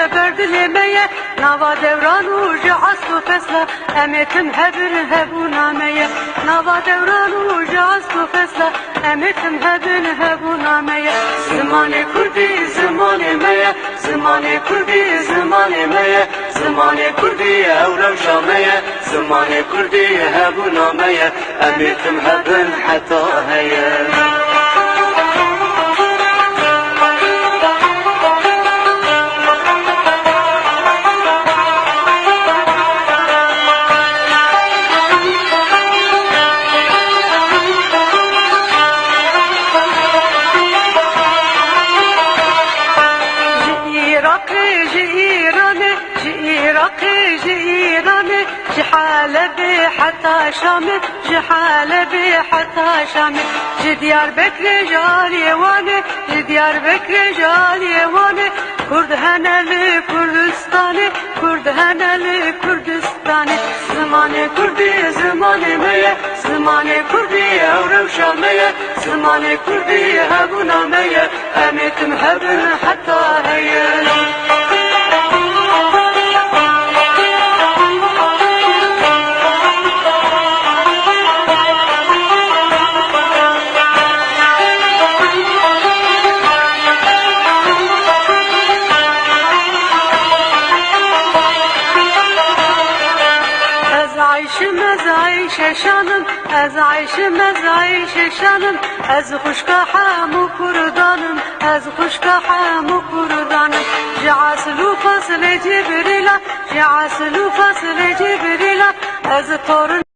بردلمية نوا دوران وجه عصر فصلة أمتم هبونامية نوا دوران وجه عصر فصلة أمتم هبونامية زمان كردي زمان مية زمان كردي زمان مية زمان كردي أورو شامية زمان كردي هبونامية أمتم هبن حتى هيا جحالبي حتى شامي جحالبي حتى شامي جديار بكر جالي واني جديار بكر جالي واني كرد هنا لكردستاني كرد هنا لكردستاني زماني كردي زماني مية زماني كردي أورو شامية زماني كردي هبونا مية أميتم هبن حتى هيا شانم از عیشم از عیش شانم از خوشکا حمو کردانم از خوشکا حمو کردانم جعسلو فصل جبریلا جعسلو فصل جبریلا از طور